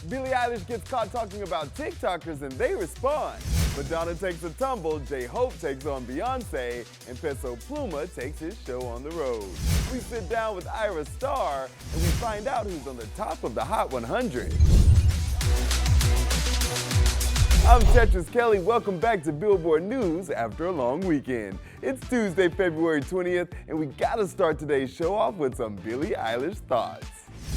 Billie Eilish gets caught talking about TikTokers and they respond. Madonna takes a tumble, JHope takes on Beyoncé, and Peso Pluma takes his show on the road. We sit down with Ayra Starr and we find out who's on the top of the Hot 100. I'm Tetris Kelly. Welcome back to Billboard News after a long weekend. It's Tuesday, February 20th, and we gotta start today's show off with some Billie Eilish thoughts.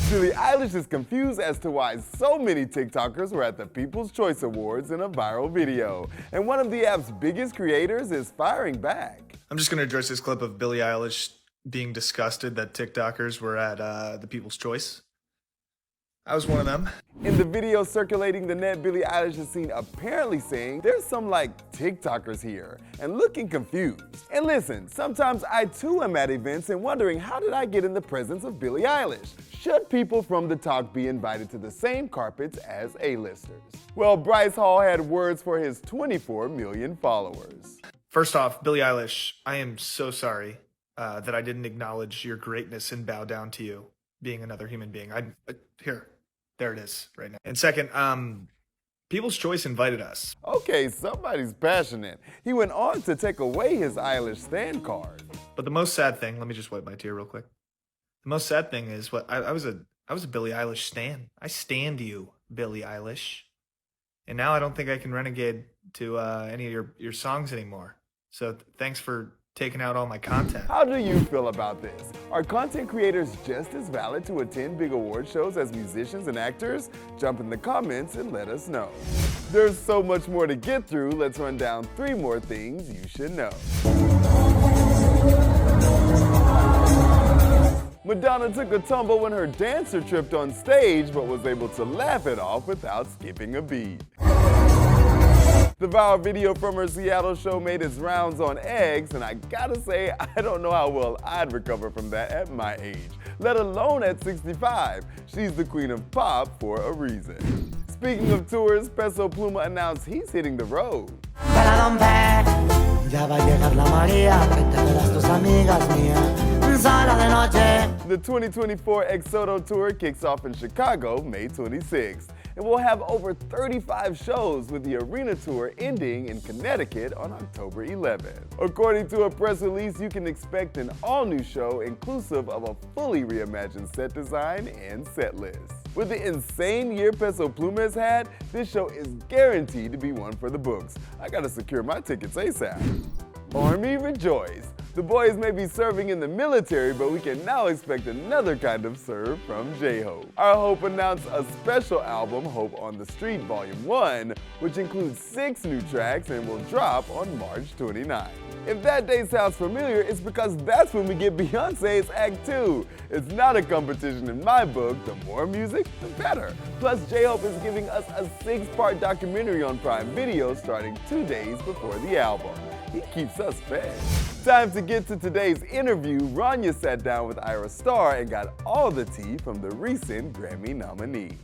Billie Eilish is confused as to why so many TikTokers were at the People's Choice Awards in a viral video. And one of the app's biggest creators is firing back. I'm just gonna address this clip of Billie Eilish being disgusted that TikTokers were at the People's Choice. I was one of them. In the video circulating the net, Billie Eilish is seen apparently saying there's some TikTokers here and looking confused. And listen, sometimes I too am at events and wondering how did I get in the presence of Billie Eilish? Should people from the talk be invited to the same carpets as A-listers? Well, Bryce had words for his 24 million followers. First off, Billie Eilish, I am so sorry that I didn't acknowledge your greatness and bow down to you being another human being. There it is right now. And second, People's Choice invited us. Okay, somebody's passionate. He went on to take away his Eilish stand card. But the most sad thing, let me just wipe my tear real quick. The most sad thing is I was a Billie Eilish stan. I stand you, Billie Eilish. And now I don't think I can renegade to any of your songs anymore. So thanks for taking out all my content. How do you feel about this? Are content creators just as valid to attend big award shows as musicians and actors? Jump in the comments and let us know. There's so much more to get through. Let's run down 3 more things you should know. Madonna took a tumble when her dancer tripped on stage but was able to laugh it off without skipping a beat. The viral video from her Seattle show made its rounds on X, and I gotta say, I don't know how well I'd recover from that at my age, let alone at 65. She's the queen of pop for a reason. Speaking of tours, Peso Pluma announced he's hitting the road. The 2024 Exodo tour kicks off in Chicago May 26th. And we'll have over 35 shows with the arena tour ending in Connecticut on October 11th. According to a press release, you can expect an all-new show inclusive of a fully reimagined set design and set list. With the insane year Peso Pluma has had, this show is guaranteed to be one for the books. I gotta secure my tickets ASAP. Army rejoice! The boys may be serving in the military, but we can now expect another kind of serve from JHope. Our Hope announced a special album, Hope on the Street Volume 1, which includes 6 new tracks and will drop on March 29. If that date sounds familiar, it's because that's when we get Beyoncé's Act 2. It's not a competition in my book. The more music, the better. Plus, JHope is giving us a 6-part documentary on Prime Video starting 2 days before the album. He keeps us fed. Time to get to today's interview. Rania sat down with Ayra Starr and got all the tea from the recent Grammy nominee.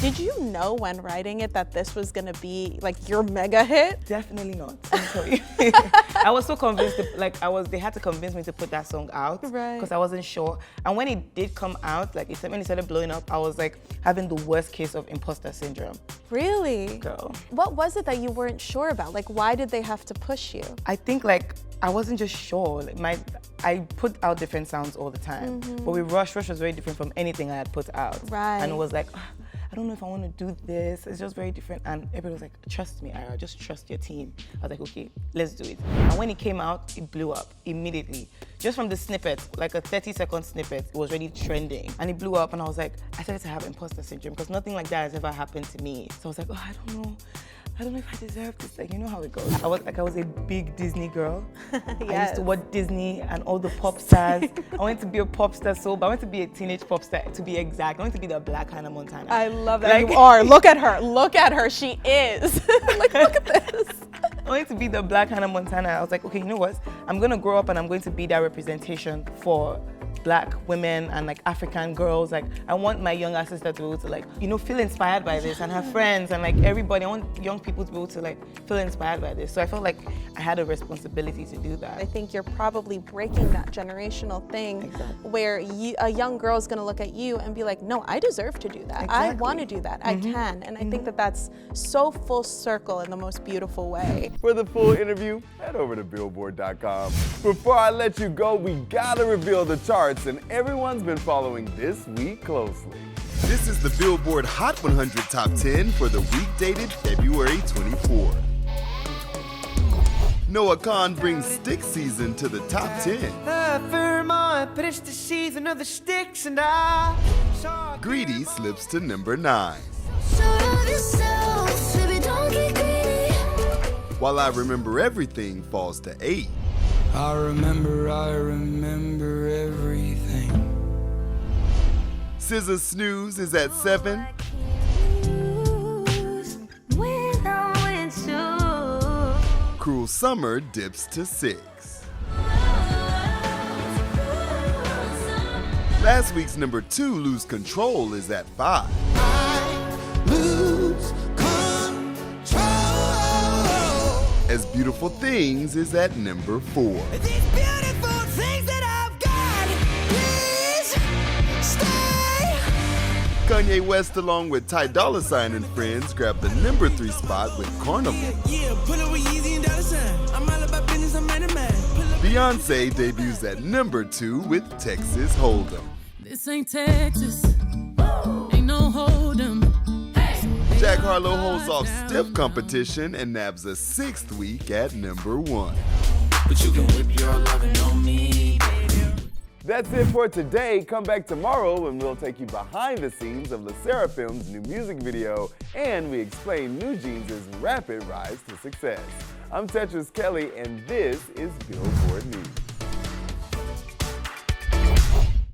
Did you know when writing it that this was gonna be your mega hit? Definitely not. Let me tell you. I was so convinced. They had to convince me to put that song out because I wasn't sure. And when it did come out, when it started blowing up, I was having the worst case of imposter syndrome. Really? Girl. What was it that you weren't sure about? Why did they have to push you? I think I wasn't just sure. I put out different sounds all the time, but with Rush was very different from anything I had put out. Right. And it was I don't know if I want to do this. It's just very different. And everybody was like, trust me, Ayra, just trust your team. I was like, okay, let's do it. And when it came out, it blew up immediately. Just from the snippet, a 30-second snippet, it was already trending. And it blew up and I started to have imposter syndrome because nothing like that has ever happened to me. So I was like, oh, I don't know if I deserve this. You know how it goes. I was a big Disney girl. Yes. I used to watch Disney and all the pop stars. I wanted to be a pop star but I wanted to be a teenage pop star, to be exact. I wanted to be the Black Hannah Montana. I love that you are. Look at her. She is. Look at this. I wanted to be the Black Hannah Montana. I was like, okay, you know what? I'm going to grow up and I'm going to be that representation for Black women and like African girls. Like I want my younger sister to be able to like, you know, feel inspired by this, and her friends and like everybody. I want young people to be able to like feel inspired by this. So I felt like I had a responsibility to do that. I think you're probably breaking that generational thing where a young girl is gonna look at you and be like, no, I deserve to do that. I wanna do that, I can. And I think that that's so full circle in the most beautiful way. For the full interview, head over to Billboard.com. Before I let you go, we gotta reveal the charts, and everyone's been following this week closely. This is the Billboard Hot 100 Top 10 for the week dated February 24. Noah Khan brings Stick Season to the top 10. But it's the season of the sticks, and I Greedy slips to number 9. While I Remember Everything falls to 8. I remember everything. SZA's Snooze is at 7. Cruel Summer dips to 6. Last week's number 2, Lose Control, is at 5. As Beautiful Things is at number 4. These beautiful things that I've got, please stay. Kanye West, along with Ty Dolla $ign and friends, grabbed the number 3 spot with Carnival. Beyoncé debuts at number 2 with Texas Hold'em. This ain't Texas, ain't no Hold'em. Jack Harlow holds off stiff competition and nabs a 6th week at number 1. But you can whip your lovin' on me, baby. That's it for today. Come back tomorrow and we'll take you behind the scenes of LE SSERAFIM's new music video, and we explain New Jeans' rapid rise to success. I'm Tetris Kelly, and this is Billboard News.